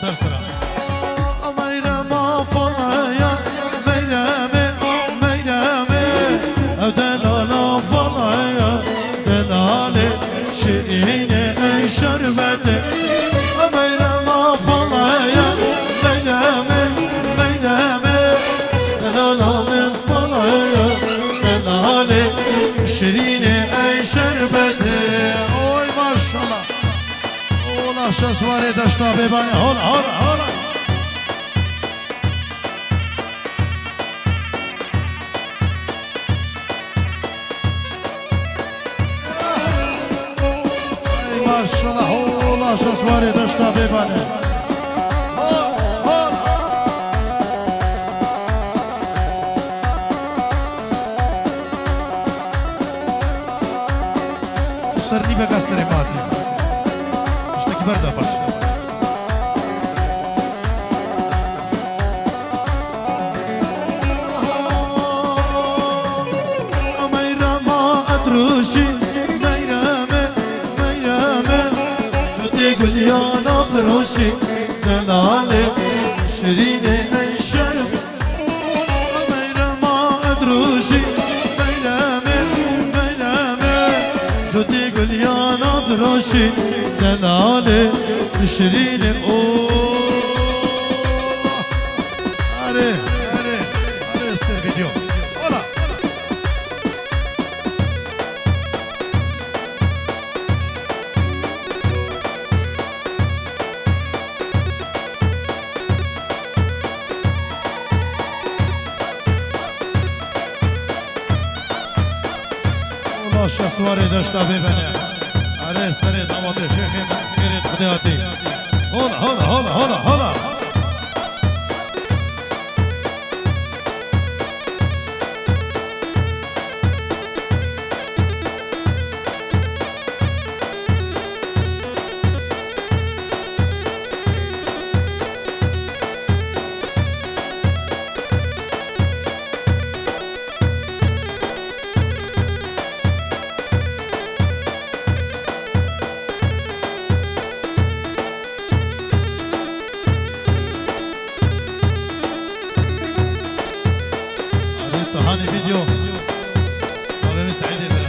سرسرة ميرما فضايا ميرامي ميرامي أو دلالا فضايا دلالي شيريني أي شربتي ميرما فضايا ميرامي ميرامي دلالا من فضايا دلالي شيريني أي شربتي أوي ما شاء الله والله شو سواري دشتا بباني هلا هلا هلا ما شاء الله والله شو سواري دشتا بباني سرني بقى سرماتي اشتكي برده برش ميرما ادروشي ميرامي ميرامي جودي قول يا نفروشي دلالي شيريني اي شرب ميرما ادروشي ميرامي ميرامي جودي قول يا نفروشي دلالي شيريني اوه اري اري اري استر فيديو ولا والله شو سواري دشتا ببني عليه سري دعوات شيخي كريت خدياتي هلا هلا هلا هلا هلا هاني فيديو شباب سعيد يدري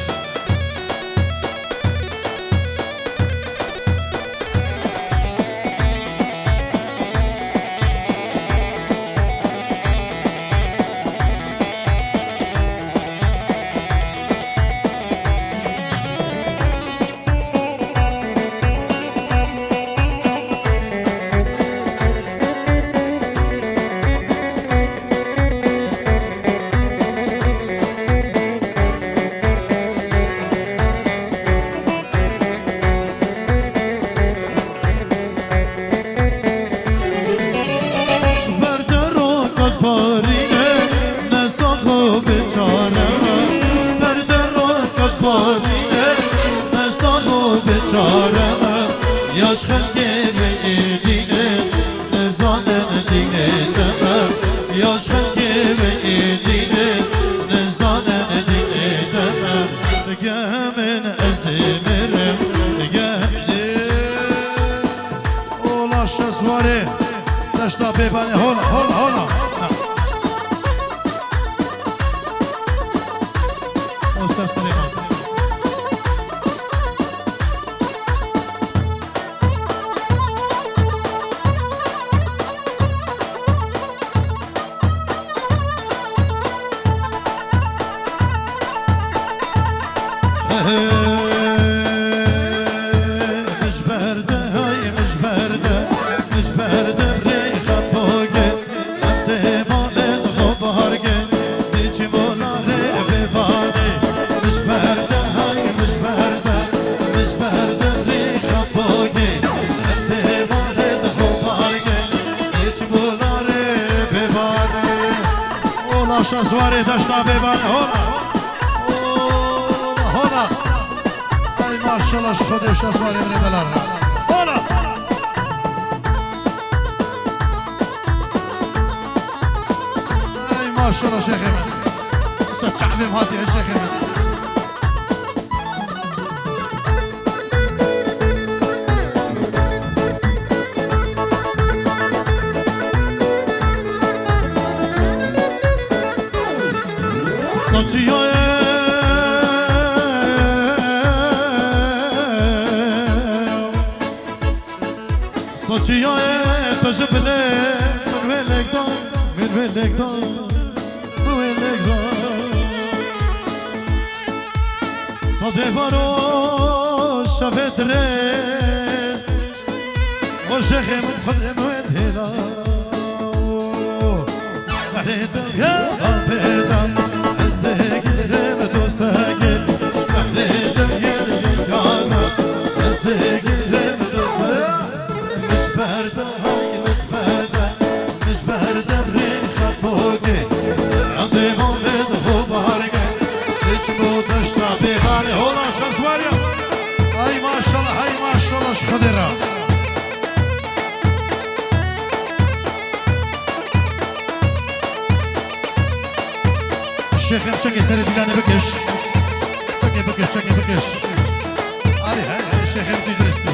ياش خلقي بإيدينا نزانن ديني تمام ياش خلقي بإيدينا نزانن ديني تمام قامن أزدمرم قامن والله شسواري تشتا بيباني هلا هلا هلا أستاذ سليمان مش باردة هاي مش باردة مش باردة بريخة فوقي انت مالين خبارقي ديجي مولاري ببالي مش باردة هاي مش باردة مش باردة بريخة فوقي انت مالين خبارقي ديجي مولاري ببالي والله شاسواري دشتا ببالي هلا هلا اي ما شاء الله خودش اسمع من بلار هلا اي ما شاء الله شيخ من ستعبي هاتي يا شيخ من صوتيا صوتيا بجبلي من ويلك دار من ويلك دار من ويلك دار صدي بارو شفت ري وشيخي من خدم ويدهلا شبحليتم يا بابيتم ازدهقرم دوستاقل شبحليتم يا رفيقانا ازدهقرم دوستاقل مش باردة هاي مش باردة مش باردة الريخة فوقي عندي مولد خبارقة تجمو دشتا بيبالي هولا شاسواريا هاي ما شاء الله هاي ما شاء الله شخدرة الشيخ بشكي سري دلاني بكش بشكي بكش بشكي بكش هاي هاي الشيخ بدي درستي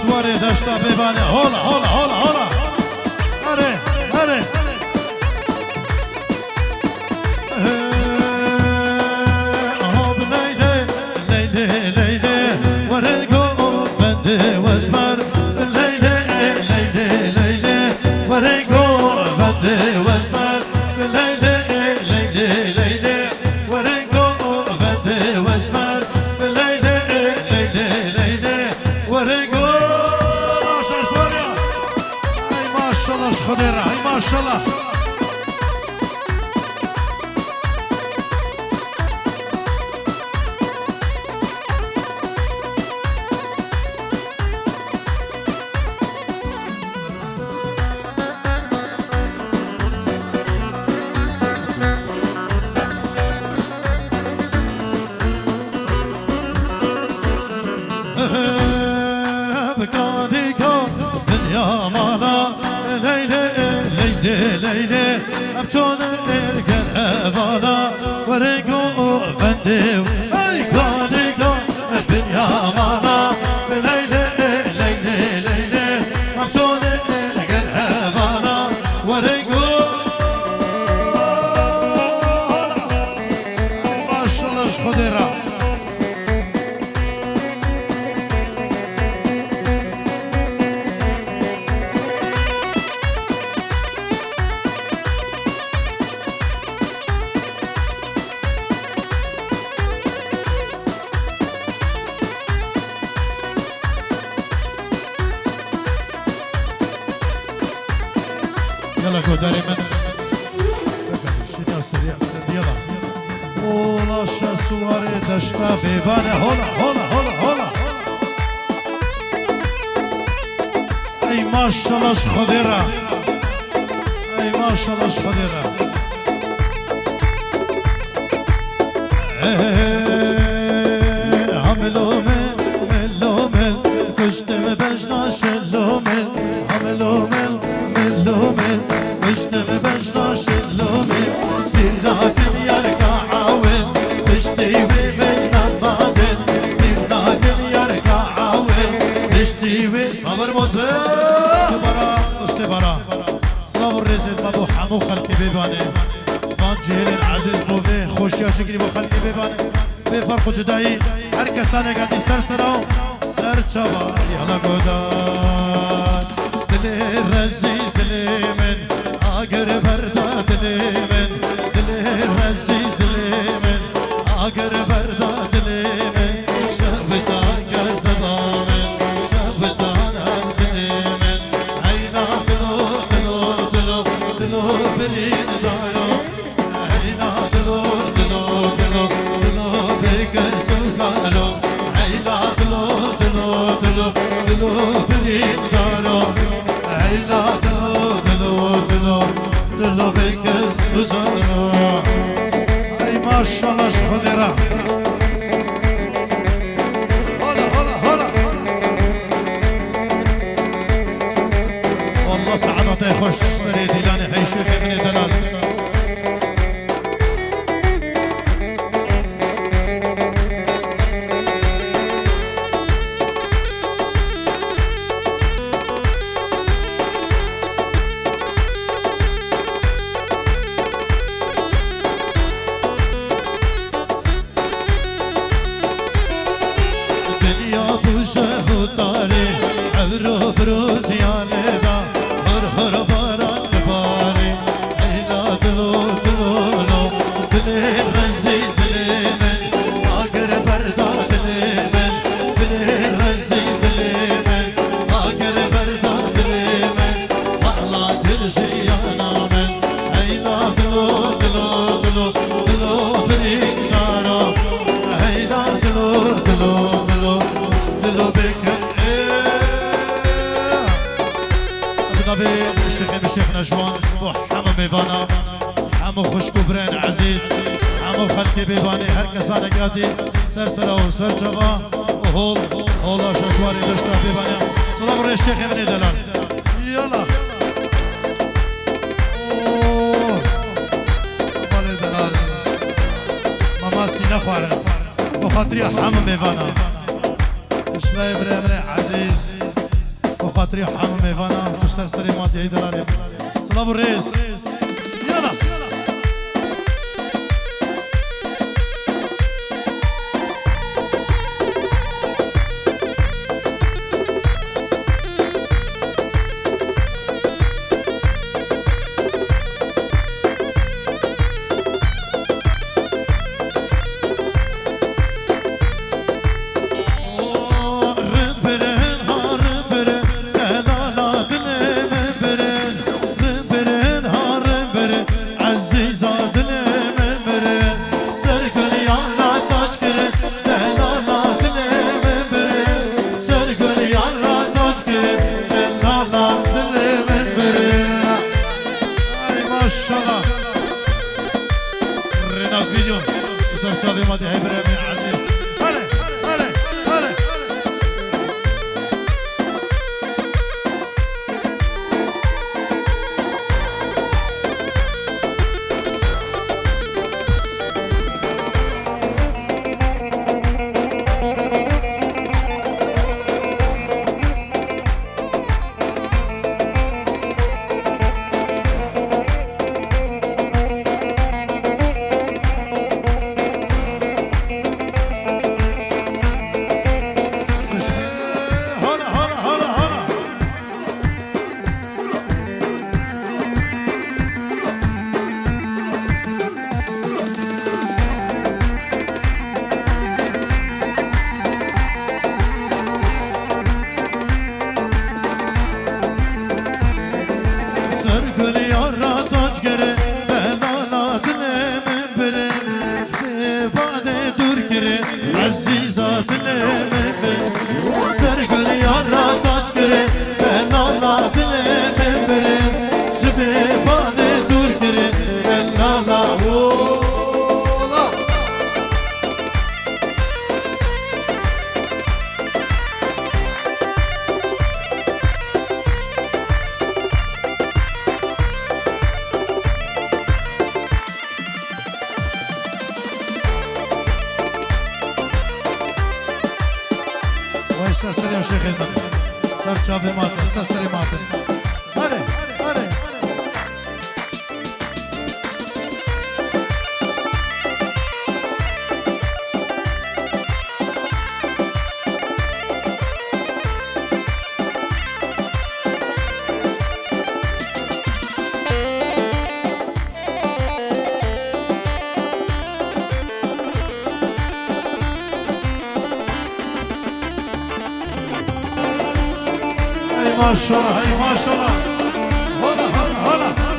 سواري دشتا بيباني هولا هولا هولا هولا هري هري هوب ليلي ليلي ليلي وريقو بندي واسمر ليلي ليلي ليلي وريقو بندي واسمر ليلي ليلي ليلي وريقو بندي واسمر ليلي ليلي ليلي وريقو ما شاء الله خضيرة هاي ما شاء الله ليلي أبتون القربانا ورقو فندي أي قادقو باليامانا ليلي ليلي ليلي أبتون القربانا ورقو ما شاء الله خضرة يلا جو داري من شنو سريع يلا والله شاسواري دشتا بيبانه هولا هولا هولا هولا اي ما شاء الله خضيره اي ما شاء الله خضيره عملوا من كشتم بجنا شلوا من عملوا من مشتم بجنا شلوا من لكن يرجع عاون مشتيوي من نبادل لكن يرجع عاون مشتيوي صبر مزيد برا وسبرا صبر رزق ما بو حمو خلقي بيباني فان جيل العزيز بوفي خوشيا شكري بو خلقي بيباني بفرق جدائي هر کسانه گردی سر سراو سر چوا یالا گودان دلی رزی دلی من آگر بردا دلی من دلی رزی دلی من آگر بردا دلی من شبتان گزبا من شبتان هم دلی من عینا دلو دلو دلو دلو برین دارو عینا دلو دلو دلو دلو بکسو کالو عینا دلو دلو دلو دلو برین دارو عینا دلو دلو دلو دلو بکسو بزارا ای ماشالله خودی را هلا هلا هلا والله سعادت خوش سری دیلانی هی شیخ ابن دلال الشيخ نجوان وحمو ميفانا حمو خشكو برين عزيز حمو خلقي بيباني هر كسانه قاتي سرسره وسر جوا وهول هولا شسواري دشتا بيباني سلام على الشيخ ابن دلال يلا ابن دلال ماما سينا خوارن بخاطري حمو ميفانا اشلاي برين عزيز بخاطري حمو ميفانا تسر سليمات يا دلال سلام الرئيس يلا سر سریم شیخ المن سر چاوی ماتر سر سری ماتر آره آره ما شاء الله هاي ما شاء الله هلا هلا هلا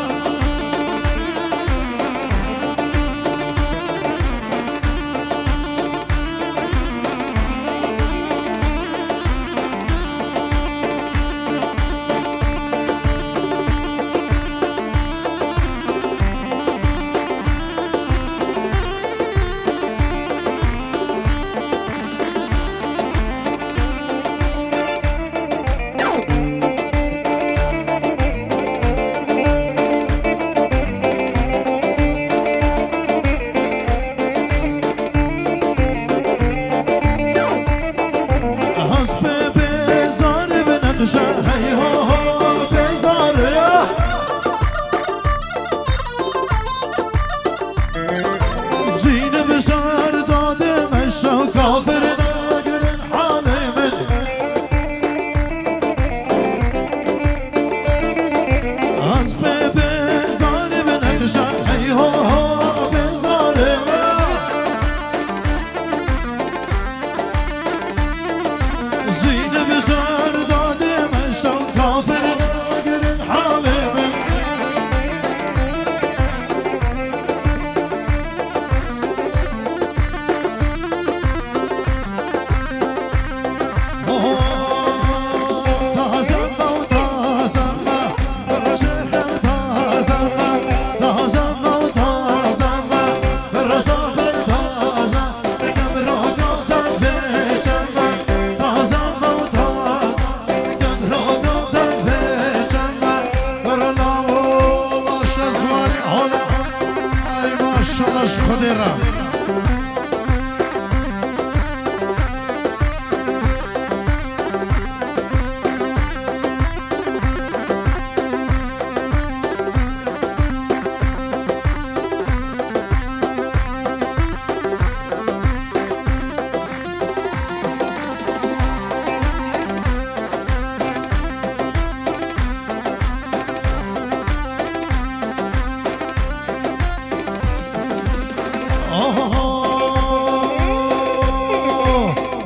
زيرة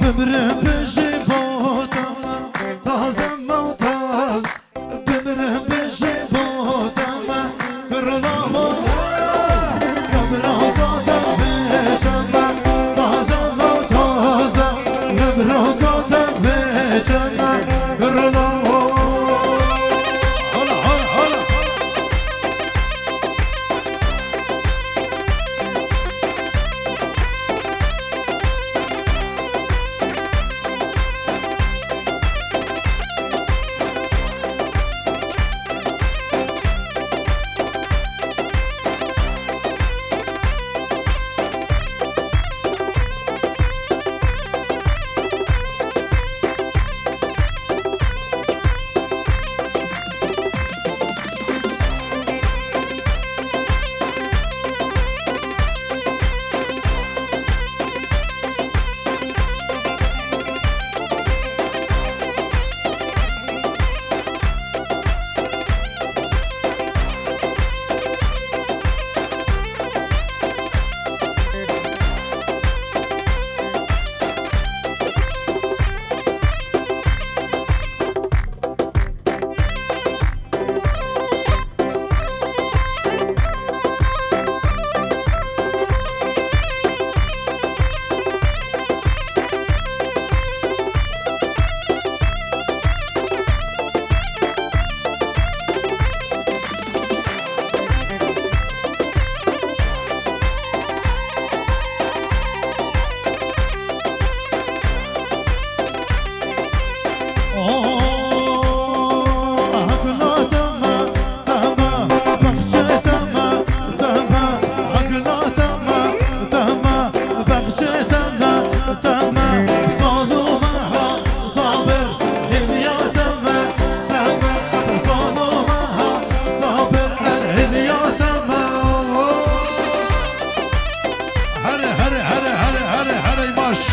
بمرم بجي بودما تازم موتاز بمرم بجي بودما كرلامو قبرا قادا بجما تازم موتاز قبرا قادا بجما كرلامو هلا هلا هلا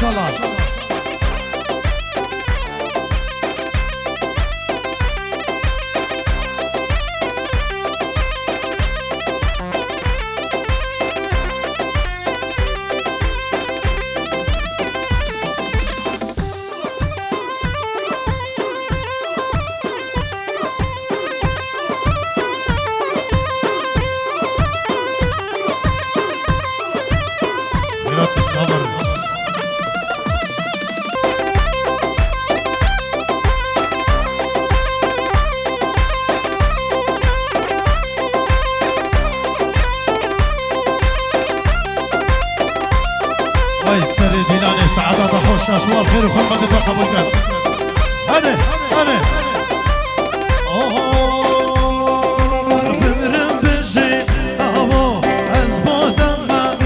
maşallah. ای سری دینان سعادت خوش اشوال خیر و خدمت و قبول کرد. هره هره بمرم بجی نهوا از بادم من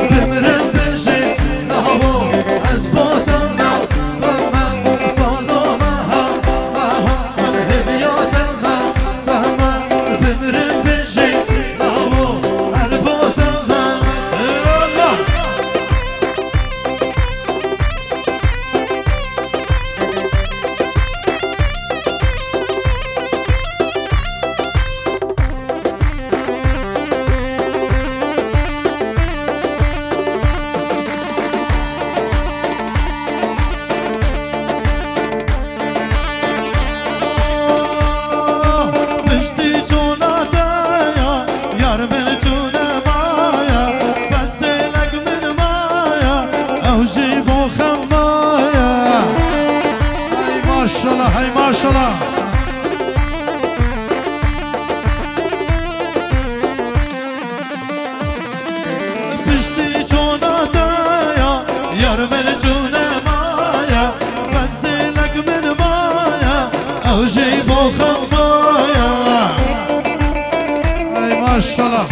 بمرم بجی نهوا از بادم من سالم من هدیاتم من بمرم بجی نهوا از بادم من ماشاءالله هی ماشاءالله پشتی چوناتا یا یار من جونه مایا بس دلک من مایا اوجی با خمایا هی ماشاءالله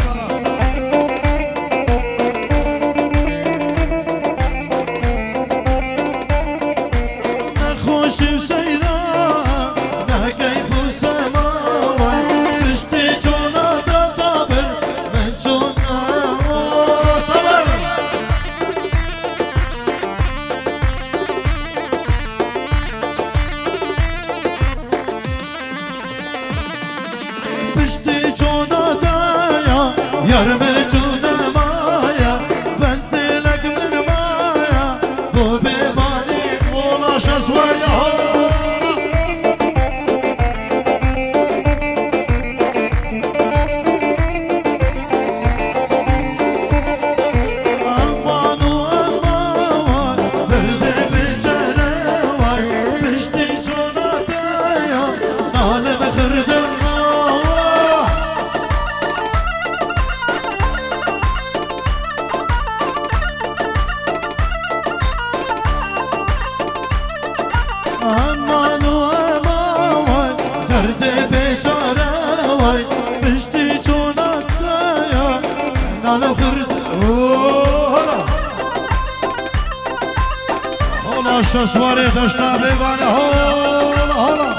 آشا سواری داشتم بیبانه هالا هالا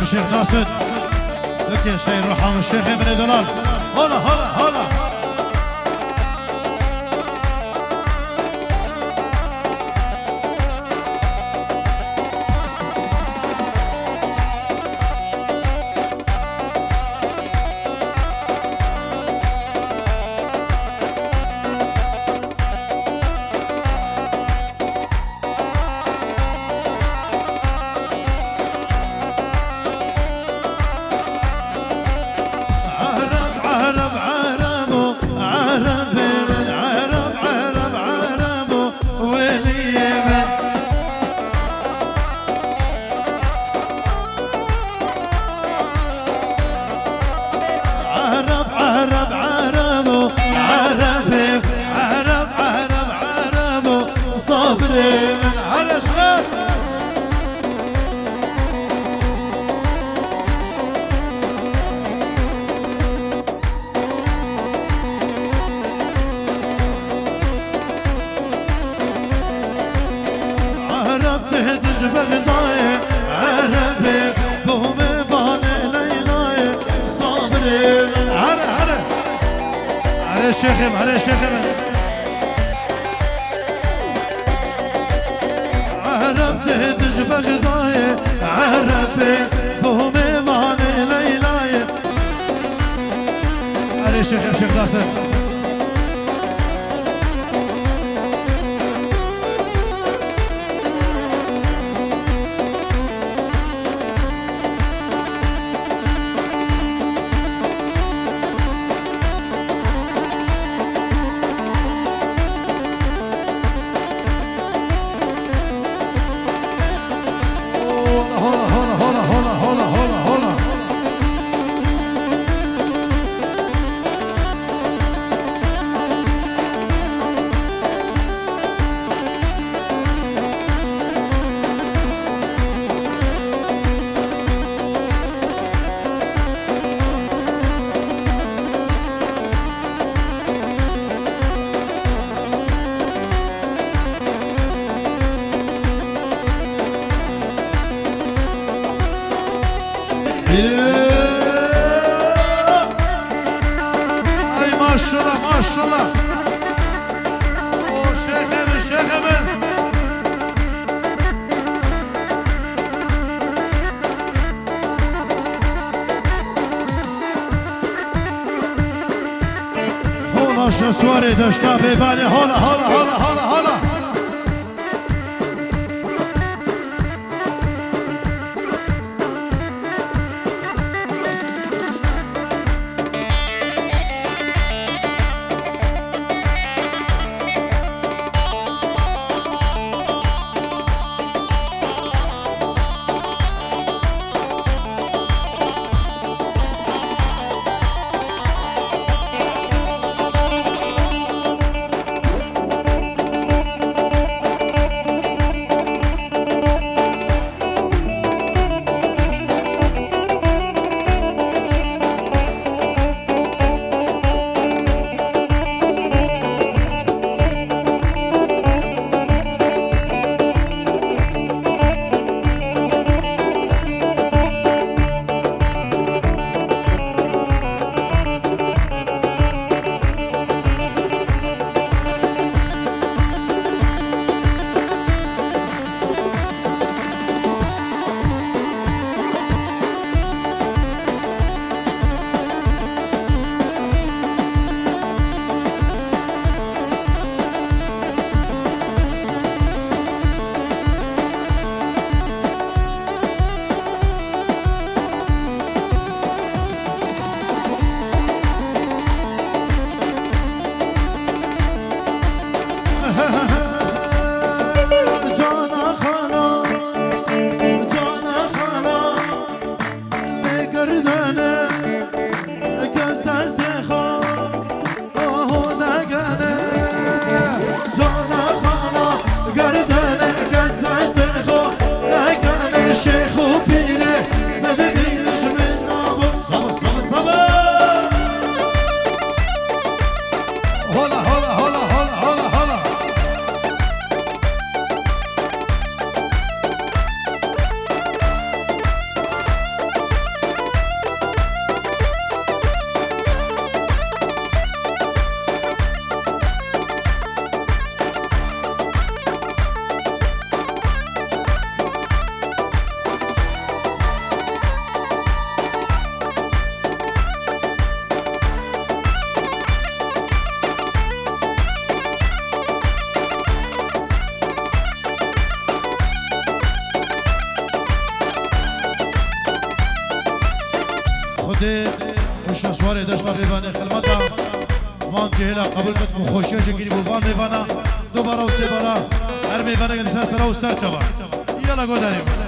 الشيخ ناصر لك يا شيخ روحان الشيخ من دلال هلا هلا هلا بغدای عربی بوم وان لیلای صابری هره شیخم عرب دهدش بغدای عربی بوم وان لیلای هره شیخم شیخ داسم Ay maşallah maşallah. O şeyhemin. Hola şu suare dışta bebali hola. خودی شاسوار داشتا بیوانه خلمتا وان جهلا قبول کت خوشیش گیری بو وان میوانا دوباره و سه بارا هر میوانه گلی سر سر و سر چوا یالا گو داریم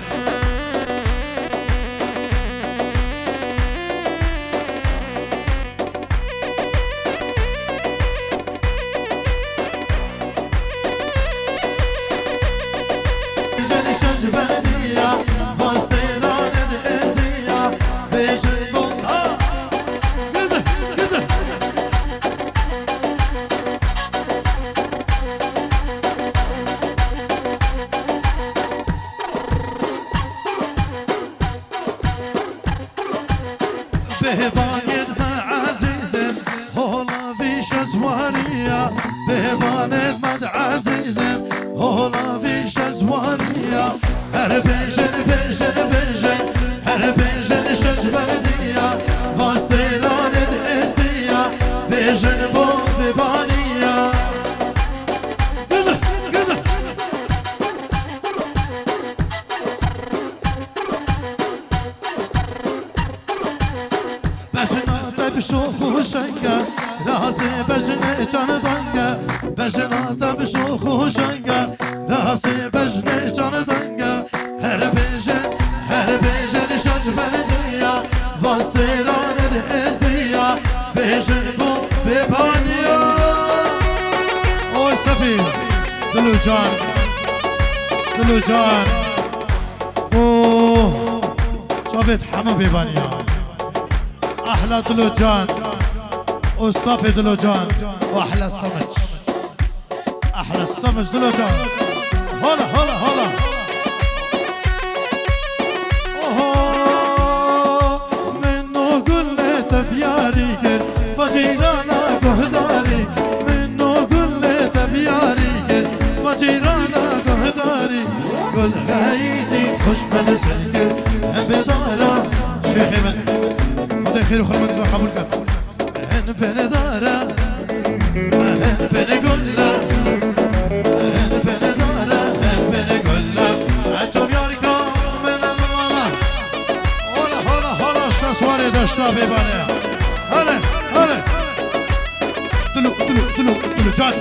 زوانية بيبان مد عزيزة هولا فيش زوانية هر بيجن بيجن بيجن هر بيجن شجبردية واستيران ازدية بيجن بو ببانية كده كده بجنا بشوخ وشنقة راسي بجني جان دنقة بجنا بشوخ وشنقة راسي بجني جان دنقة هر بيجن شجبردية واستيران ازدية بيجن بو ببانية اوه سفير دلو جان دلو جان اوه شافت حما ببانية احلى دلو جان واصطفي دلو جان واحلى السمج احلى السمج دلو جان هلا هلا هلا منو قلت فياري قل فجيرانا قهداري منو قلت فياري قل فجيرانا قهداري قل غايتي خوش بنسلك بدارا شيخي من خدي خير وخرمت في قبول كات هن بندارا هن بنقولا هن بندارا هن بنقولا عجب ياركا من المالا هلا هلا هلا شاسواري داشتا في بانيا هلا هلا دلو دلو دلو دلو جان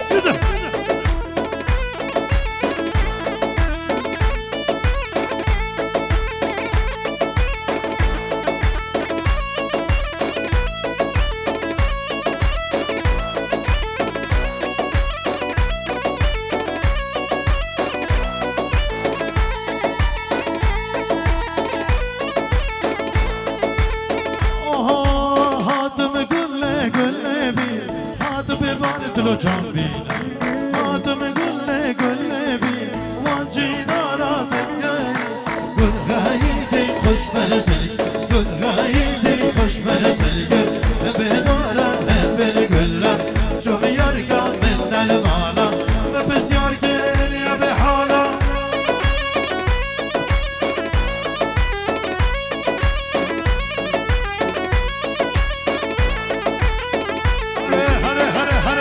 كده دلو جان بينا هاتم قل بي وانجينا راتم قل غايدي خوش برسلك قل غايدي خوش برسلك بدورا هم بالقلة شوف يرقى من المالا بس يرقى يا بحالة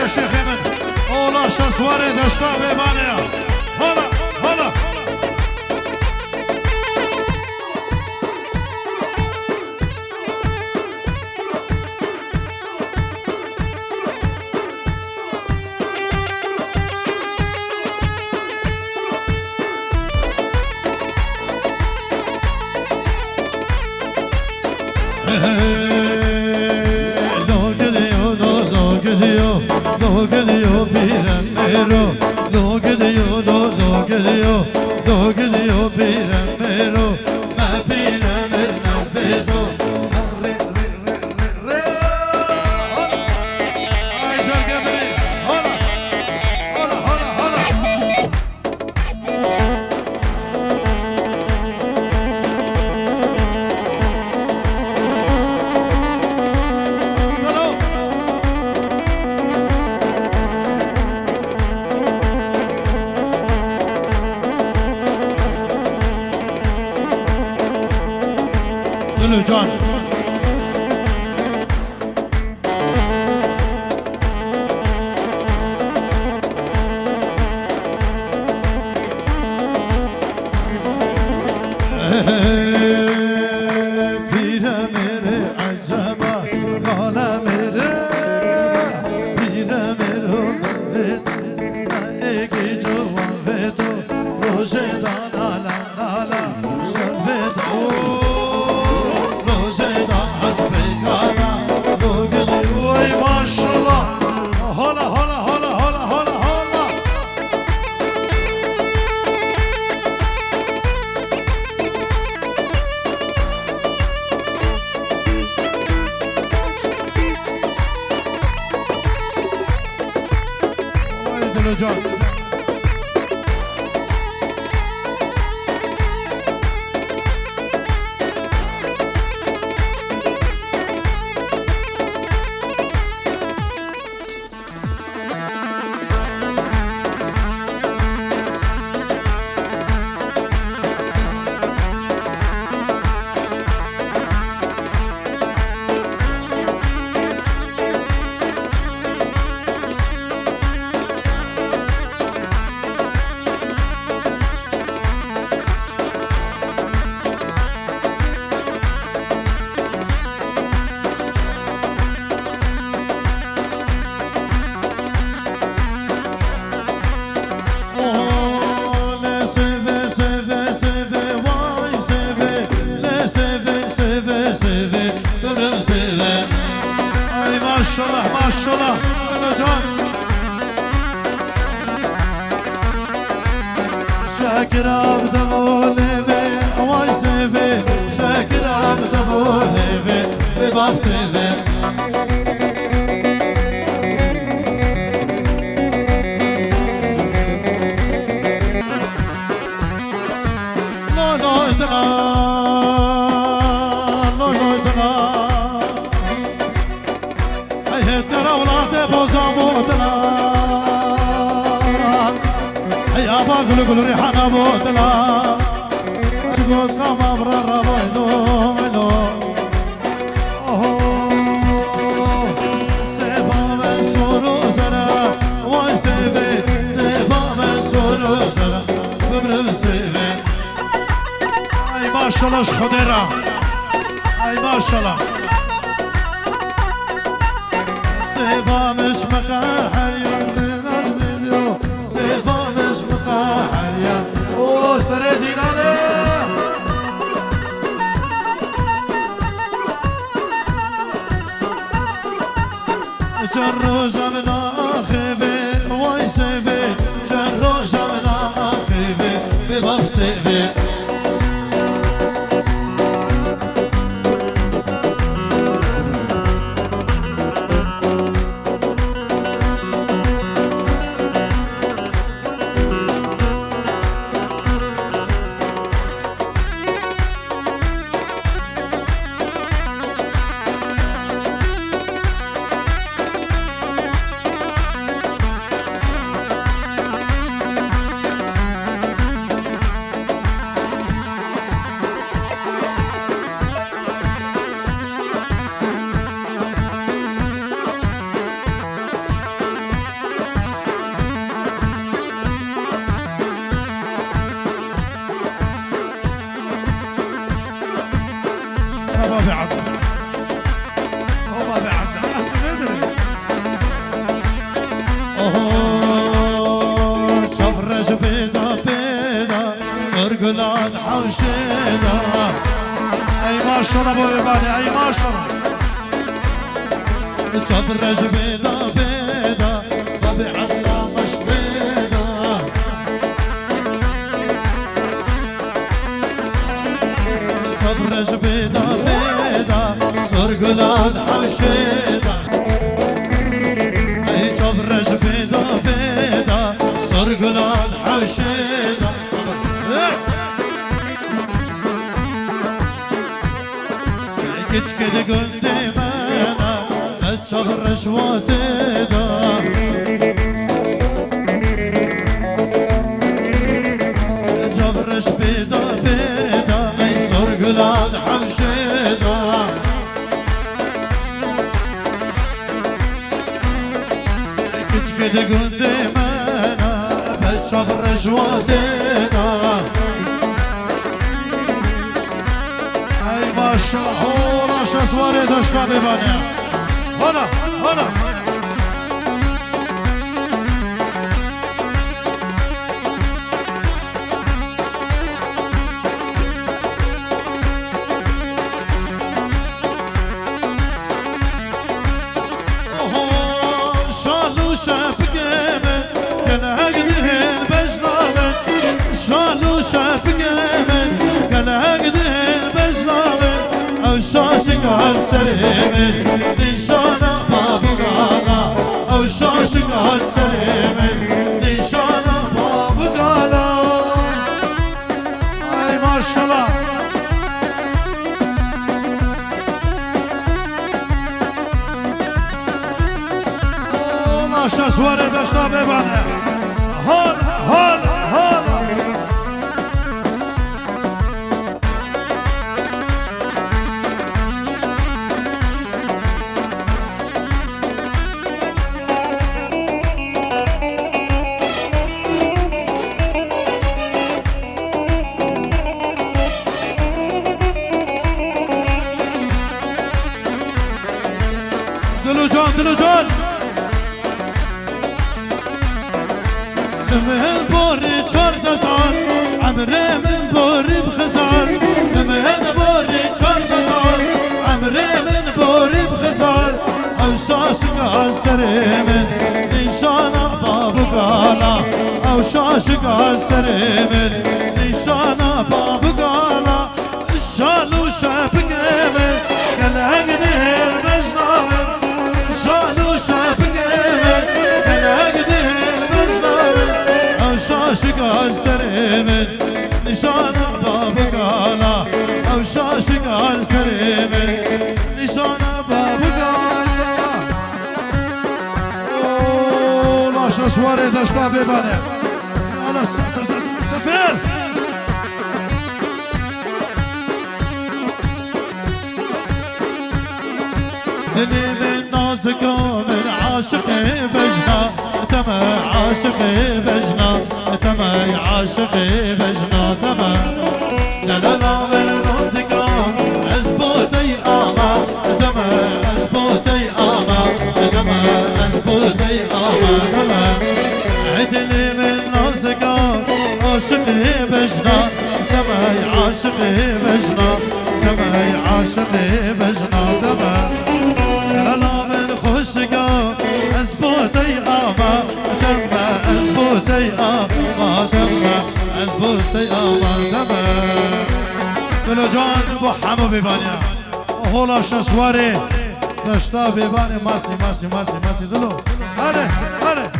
شيخي من اولا شاسواري داشتا ببانيا هلا هلا lo que dio piramero, lo que dio lo que dio piramero, ma piramero no vedo. Ay şarkı hola, hola, hola, hola. Salam. Dulu Can. Pire mere acaba gala mere pire mere vet ege jovan veto roje da la la la la şevet o roje da hasbe gala bugün oy maşallah hola hola hola hola hola hola Dulu Can. maşallah maşallah hocam. Şakir abde voleve vay seve Şakir abde voleve ve bab seve قلو قلو ريحانة بوتلا تقول قام أبرر بويلو ملو سيفا من سورو سرا واي سيفي سيفا من سورو سرا بمرم سيفي أي ما شاء الله خديرة أي ما شاء الله سيفا مش مقاحل يولين المليو سيفا مش مقاحل يا او سرزينانه جروجا من آخفي واي سيفي جروجا من آخفي بباب سيفي سرقلاد حوشيدا اي ما شاء الله ابو يباني اي ما شاء الله تفرج بيدا بيدا بابي عنا مش بيدا تفرج بيدا بيدا سرقلاد حوشيدا اي تفرج بيدا بيدا سرقلاد حوشيدا كده قدامنا الشهر شواتدا جبرش بيدا بيدا يصير قلاد حمشيدا كده قدامنا الشهر شواتدا ما شاء الله راش سواري داشتا ببانه هلا هلا شالو شافقيمه كان هقدهن بجلامه شالو شافقيمه كان هقدهن بجلامه او شاشق هالسليمه نشانه بابو قالا او شاشق هالسليمه نشانه بابو قالا اي ما شاء الله ماشا سواري داشتا ببانه هون هون هون دلو جان من بوري چار دزار عمره من بوري بخزار من بوري چار دزار عمره من بوري بخزار او شاشق السريمن نشان باب قالا او شاشق السريمن نشان باب قالا الشالو شافق من كلاق دير مجنون الشالو شافق من كلاق دير مجنون او شاشق السريمن نشان باب قالا او شاشق السريمن نشان باب قالا اوه لا شسواري دشتا ببانه انا سفر دلي من نازك من عاشق بجنا تما عاشق بجنا تما عاشق بجنا تما دلنا من نطق أزبوتي آما تما أزبوتي آما تما أزبوتي آما تما عدلي من نازك عاشق بجنا تما عاشق بجنا تما عاشق بجنا تما لا من خوشقا أزبوتي آما تما أزبوتي آما تما أزبوتي آما تما دلو جان بو حمو ببانيا هولا شسواري دشتا بباني ماسي ماسي ماسي ماسي دلو هره هره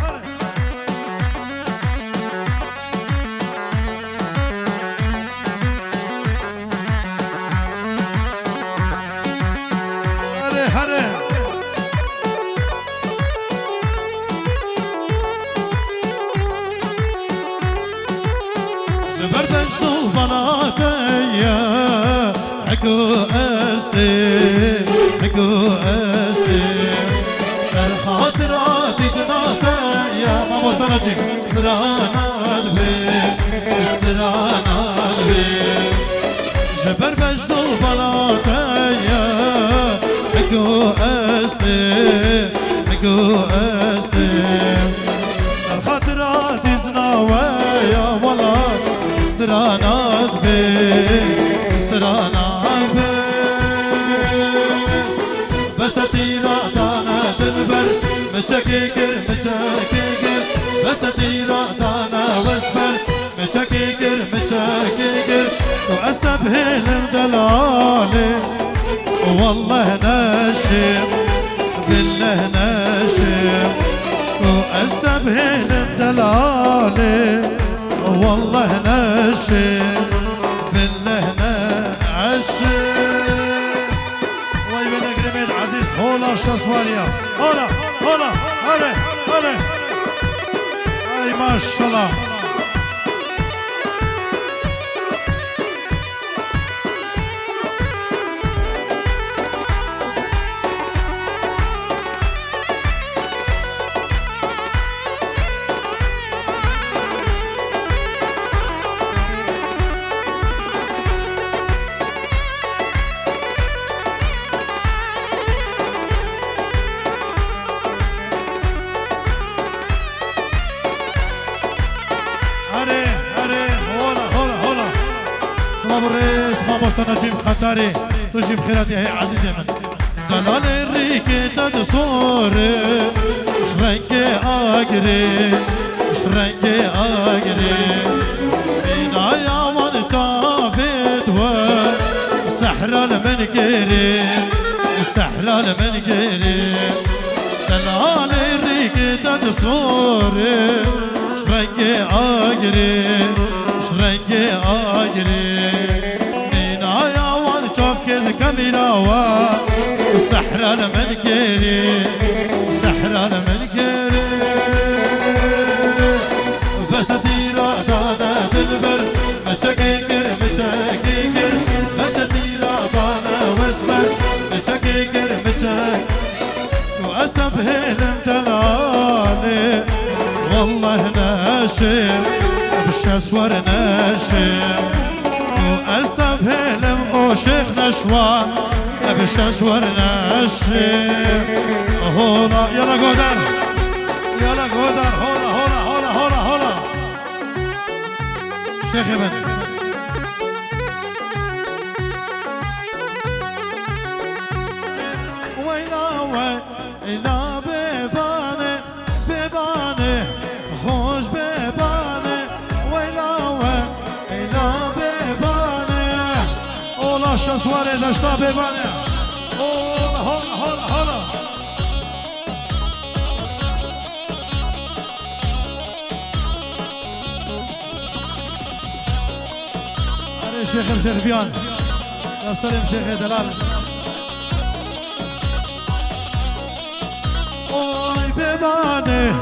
بردشتو فناتيا حكو استي حكو استي سر خاطراتي تناتيا ما وصلتي سرانات بي سرانات بي بردشتو فناتيا حكو استي حكو استي سر خاطراتي تناويا ولا استرانات بي استرانات بي بس تيرا دانا تنبر متشكيكر متشكيكر بس تيرا دانا واسبر متشكيكر متشكيكر واستبهل دلالي والله ناشم بالله ناشم واستبهل دلالي والله ناشم بالله ناشم وي بن اكرمين عزيز هولا شاسواريا هولا هولا هلا هلا اي ما شاء الله نجيب خطاري تجيب خيراتي هي عزيزي من دلال الريكة تصوري شرنكي أجري شرنكي أجري بنايا وانتافت وسحر المنكري سحر المنكري دلال الريكة تصوري شرنكي أجري شرنكي أجري كاميرا والسحر المنكري سحر المنكري بس تيرا دانا تنبر متشكيكر متشكيكر بس تيرا دانا واسمر متشكيكر متشكيكر واستبهل دلالي والله ناشم بالشسور ناشم واستبهلم او شيخ نشوى بشسور ناشم هولا يلا قدر يلا قدر هولا هولا هولا هولا هولا شيخ ابن ويلا إلا ببانه ببانه خوش ببانه ويلا إلا ببانه اولا شسواره دشتا ببانه اولا هلا هلا هلا اره شيخ مشيخ بيان شاستر مشيخ دلال اوي ببانه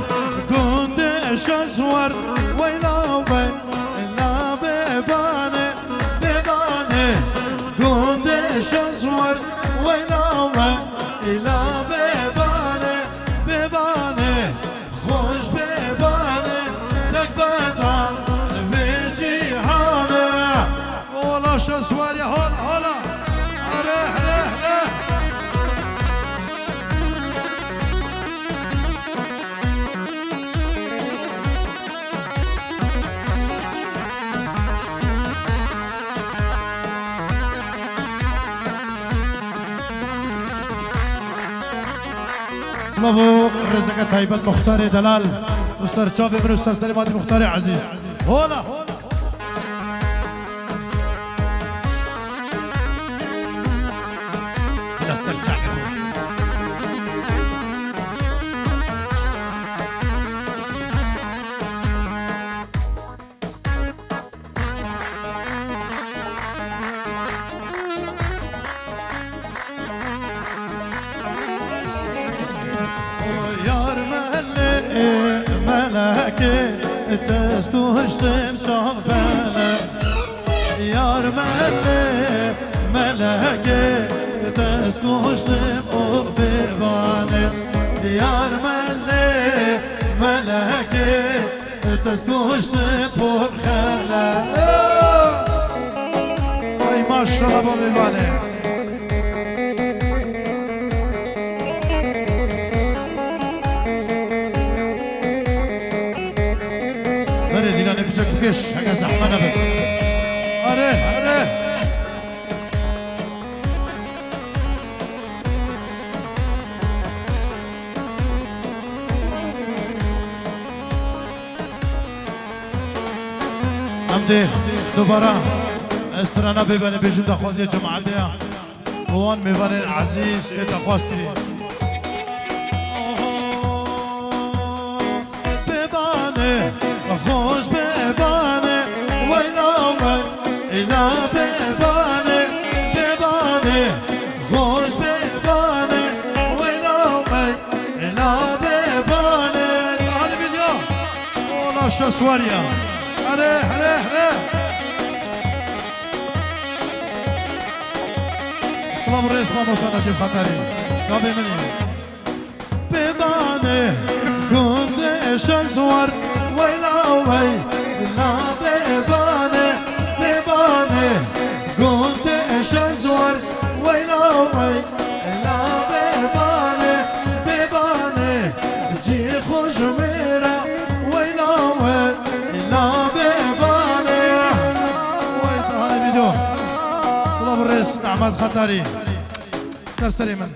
كنت شسور ويلا وين إلا ببانه ببانه كنت شسور ويلا وين إلا ببانه ببانه خوش ببانه لك بدان في جيهانه ولا شسور يا هلا هلا ريح ريح ريح سلافو رزق طيبة مختار دلال مستر شافي من أستاذ سليمان مختار عزيز هلا هلا سرجع تسكوشتم صغبنا يار ملك ملك تسكوشتم أقباني يار ملك ملك تسكوشتم برخلا أي ما شاء الله بابي دیلانه بیچک بکش اگه زحمه نبود آره آره همده دوباره استرانه ببنه بیشون دخوازی جماعته وان میبنه عزیز دخواست کرید خوش ببانه ویلا وی ایلا ببانه ببانه خوش ببانه ویلا وی ایلا ببانه تعالی ویدیو اولا شسواریا اره اره اره سلام رئیس ما مستان نجیب خطری شابه منی ببانه گنده شسوار ويلا وي لا ببانه ببانه قلت ايش ازور ويلا وي لا ببانه ببانه جي خوش ميرا ويلا وي لا ببانه وي تعالى فيديو سلام الرئيس احمد خطاري سرسري من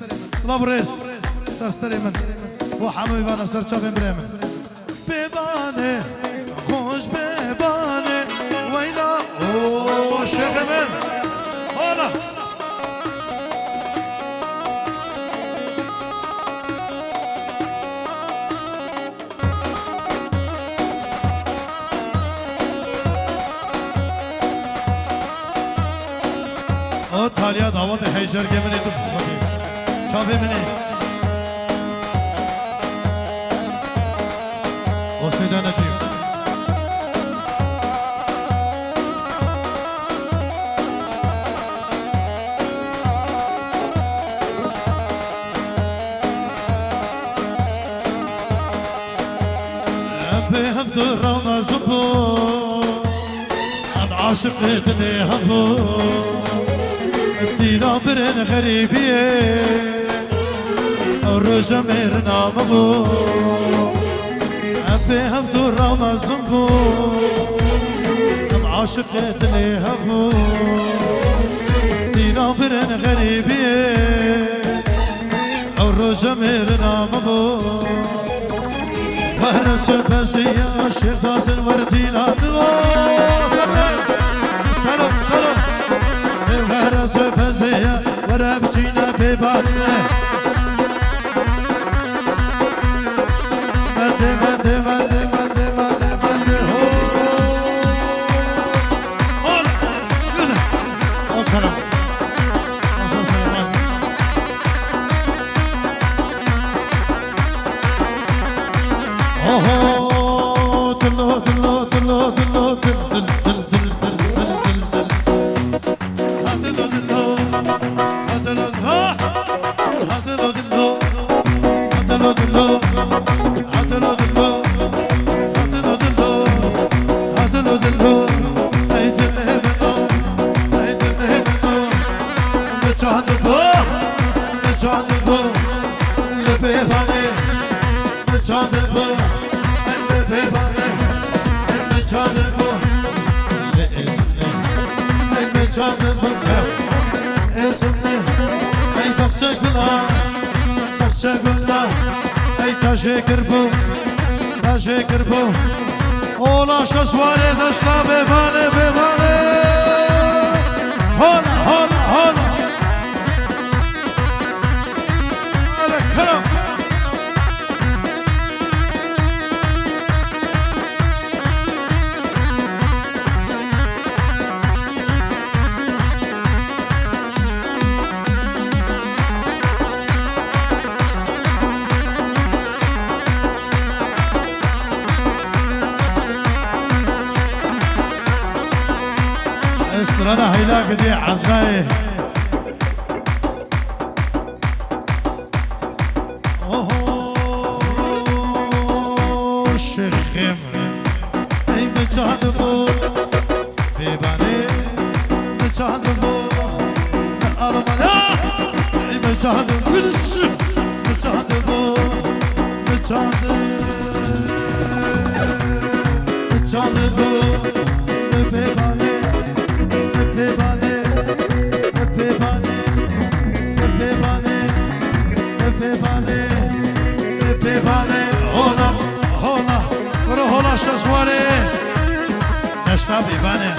سلام الرئيس سرسري من وحمي بانا سرچا بمرمن ببانه خوش ببانه ویلا اوه شیخ من حالا او تالیا دعوت حیجر که منی تو بخونی شابه منی وسيدة نجيب بهفت رمضان بو عن عاشقتني هبو الدينا برن غريبية الرجا ميرنا مبو بهفت رمضان بو عن عاشقتني هبو الدينا برن غريبية روز میرنام بو وهر سپسیا شیخ داسن وردینا سلام سلام سلام وهر سپسیا ورب چینا ببانه مده مده مده مده مده مده هول يلا اوكرم اوه تلو تلو تلو تلو تل تل تل تل تل تل هاتلو تلو هاتلو ها هاتلو تلو هاتلو تلو هاتلو تلو هاتلو تلو هاتلو تلو هيت الهبنو هيت الهبنو نجاندو نجاندو لبيباني نجاندو تشکر بو تشکر بو اولا شسواره داشتا ببانه ببانه هولا هولا هولا هلا کرم استرانا هيلا قدي عذراي اوه شخم اي مجادبو بيباني مجادبو ارمانا اي مجادبو مجادبو مجادبو مجادبو بيباني نشتا بیبانه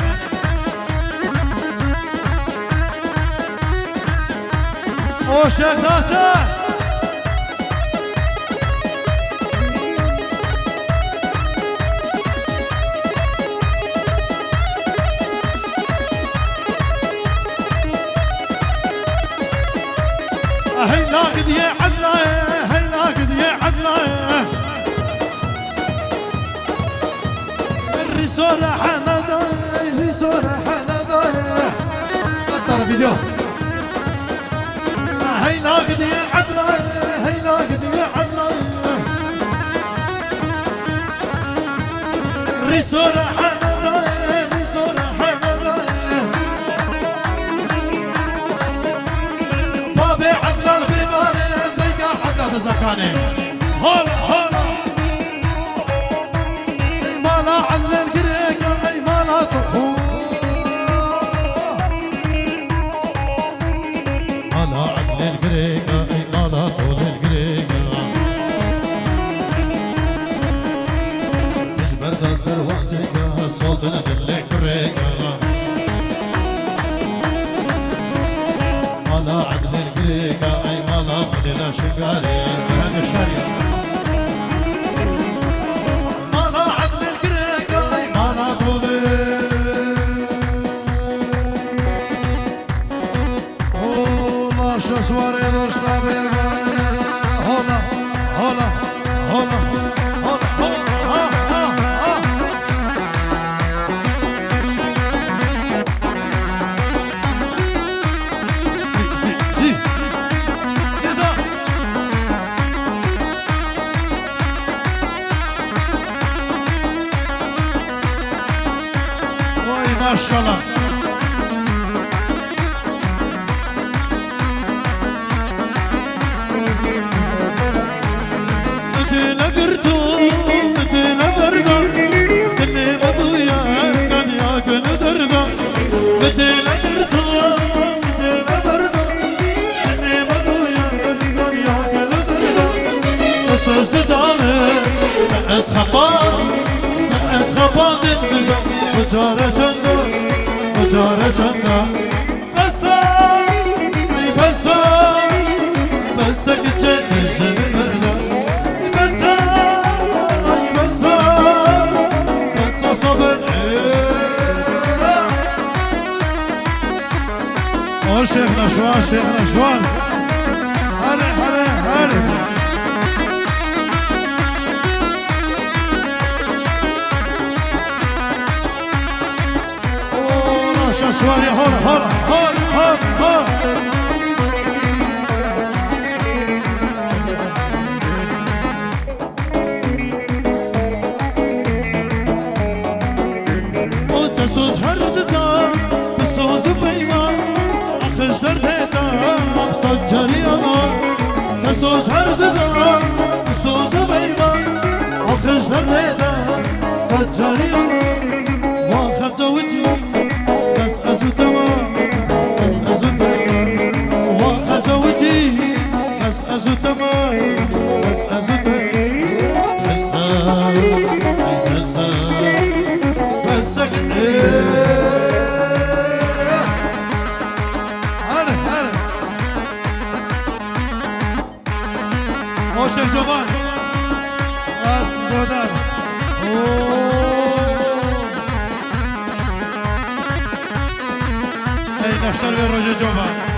او شیخ داسه هي ناقد يا عدنا هي ناقد يا عدنا الرسالة حمدا الرسالة حمدا ترى فيديو هي ناقد يا عدنا هي ناقد يا عدنا الرسالة حمدا الرسالة حمدا بابي عدنا البيباني بيقى عدنا زكاني هلا هلا مالا على القريقة اي مالا تطهور مالا على القريقة اي مالا طول القريقة تجبر داسر واسقة صوت ندلك الريقة مالا على القريقة اي مالا خلينا شقاري هذا الشارع سواري دوستا بيباني هولا هولا هولا هولا سي كذا واي ما شاء الله بدينا دردا بدينا بردا اني مضويا قد يا سوز دامه از خبان از خبان بزن مجاره چنده مجاره چنده بسا ای بسا بسا که چه دشن مرده بسا ای بسا بسا صبر او شیخ نشوان شیخ نشوان هره هره هره شواري هورا هورا هورا هورا هورا وانت سوز هردتا بسوز بيمان اخش دردتا بسجري انا تسوز هردتا بسوز بيمان اخش دردتا سجري انا واخر زوجي أزو تماي بس أزو تماي بس بس بس هره هره موشه جوان راست گودر ای نخشر به روژه جوان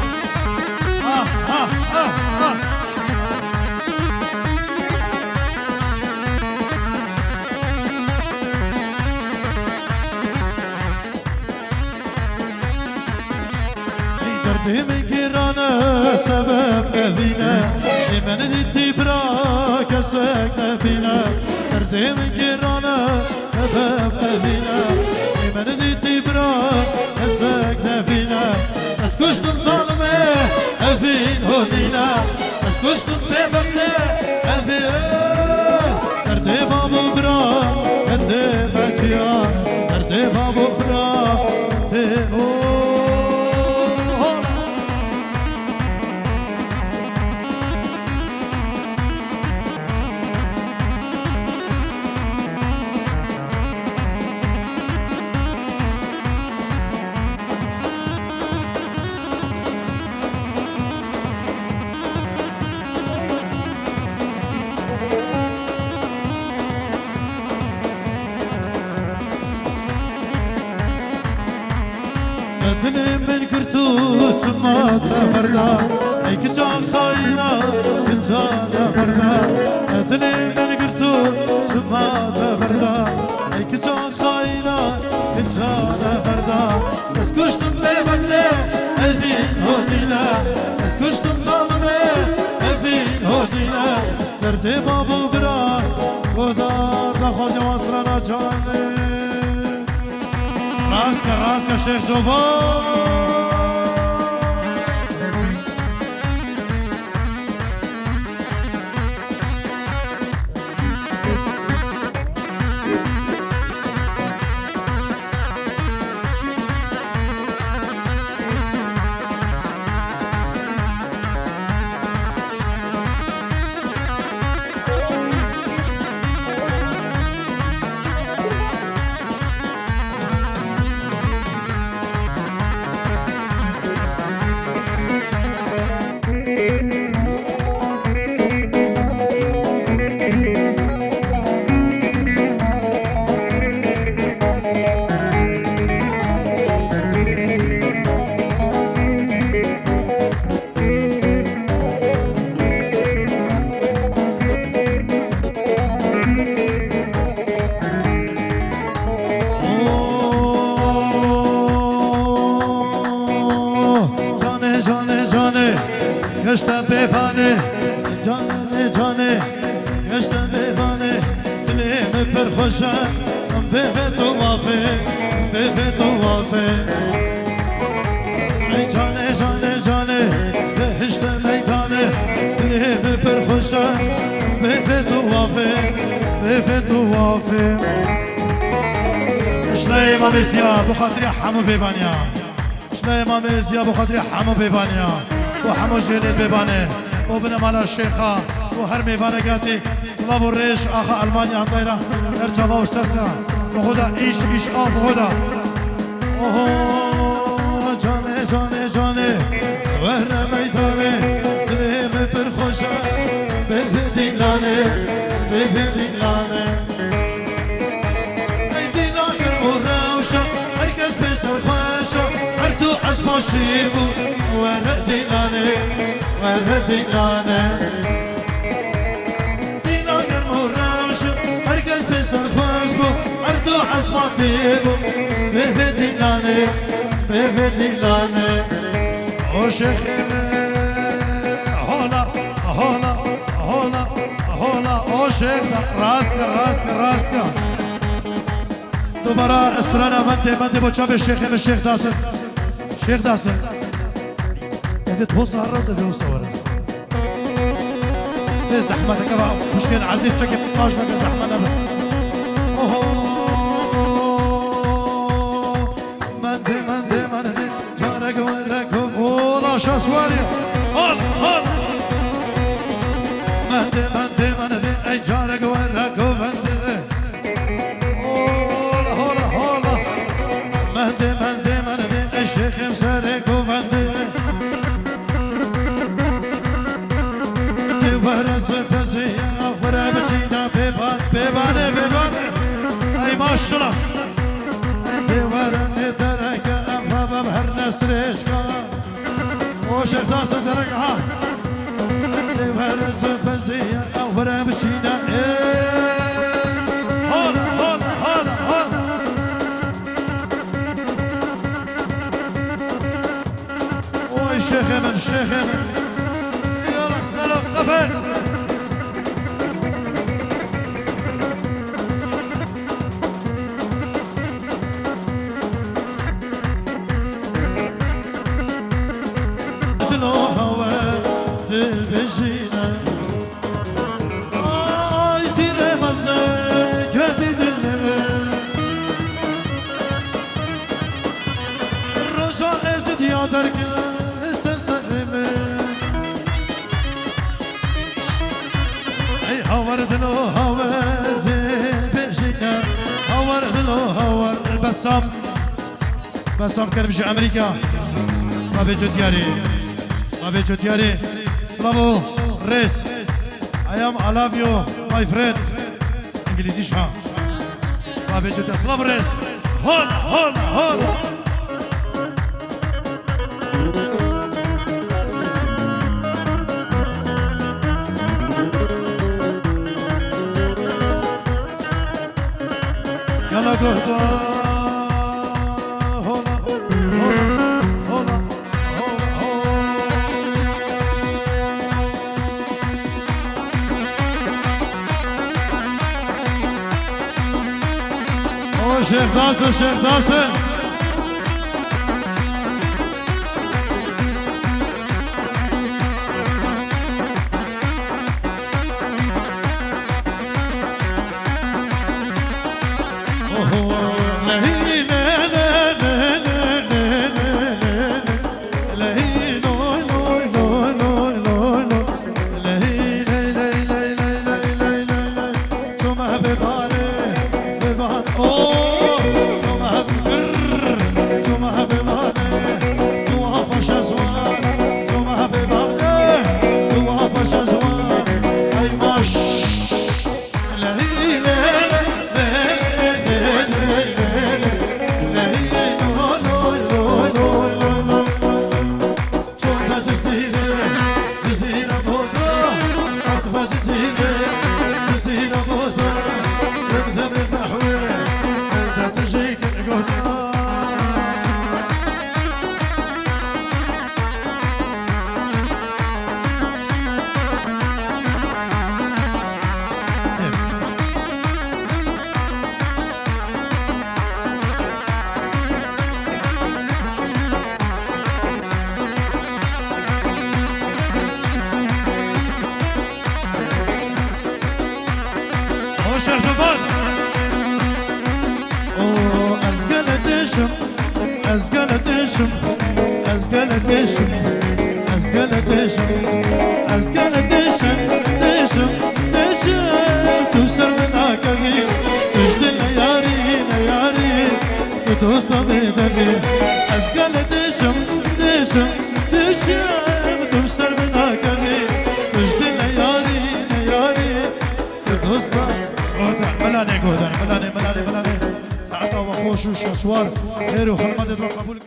دردم گرانه سبب نبینه من دیدی برا کسک نبینه دردم گرانه سبب نبینه من دیدی برا کسک نبینه از کشتم ظالمه افین هدینه از کشتم ببخته افین درد بابو برا درد بچیان درد بابو برا دلي من كرتوت ما تبردا اي كجان خاينا كجان بردا دلي من كرتوت ما تبردا اي كجان خاينا كجان بردا بس كشتم ببغدة الفين هونينا بس كشتم ظالمة الفين هونينا درد بابو برا ودار دخوج واسرنا جاني راسك شيخ جوفان گشتم ببانه جانه جانه گشتم ببانه دلم پر خوشه به تو وافه به تو وافه ای جانه جانه جانه بهشت میدانه دلم پر خوشه به تو وافه به تو وافه اشلای ما بسیار بخاطر همو ببانیا اشلای ما بسیار بخاطر همو ببانیا و همو جلد ببانه و بنمالا شیخا و هر میوانه گاتی سلام و ریش آخا المانیا طیرا سر چاوا و سر سر بخدا ایش آب بخدا اوه جانه جانه جانه وهر میدانه دلیم پر خوشا به دیلانه به دیلانه ای دیلانه و روشا هر کس به سر خوشا هر تو عشماشی بود وهر دیلانه وهر دیلانه سرخوش بو هر تو عصماتی بو به دیلانه به دیلانه عاشق حالا حالا حالا حالا عاشق راست کن دوباره استرانا بنده با چاپ شیخ داسن evet هو صارت به صوره به زحمتك بقى مشكل عزيز شكل باش بقى زحمه من جارك وركم والله شاسواري هول من اي جارك وركم هول من الشيخ مسارك وفند تفرس بزيا ورابتينا بيبان اي ماشالله تفرس درك بابا بهر نسرشكا وشيخ داس درك ها تفرس بزيا ورابتينا هلا الشيخ من يلا السلام سفر دلو هوا دل بجينا آي تيري مزاي قاتي دلنا الرجاء ازد يا دركنا اي هاورد بشينا هاورد بسام كرمش امريكا ما بيجو دياري سلامو ريس I love you my friend انجليزي شها ما بيجو دياري سلامو ريس هول يلا قهدا هولا شيخ داسن شيخ زفان أزقل دشم بدبي أزقل دشم دشم دشم تمسر بناكبي تجدي ليالي ليالي تدوسنا ملاني قودر ملاني ساعتها وخوش وشسوار خير وخلمات وقبول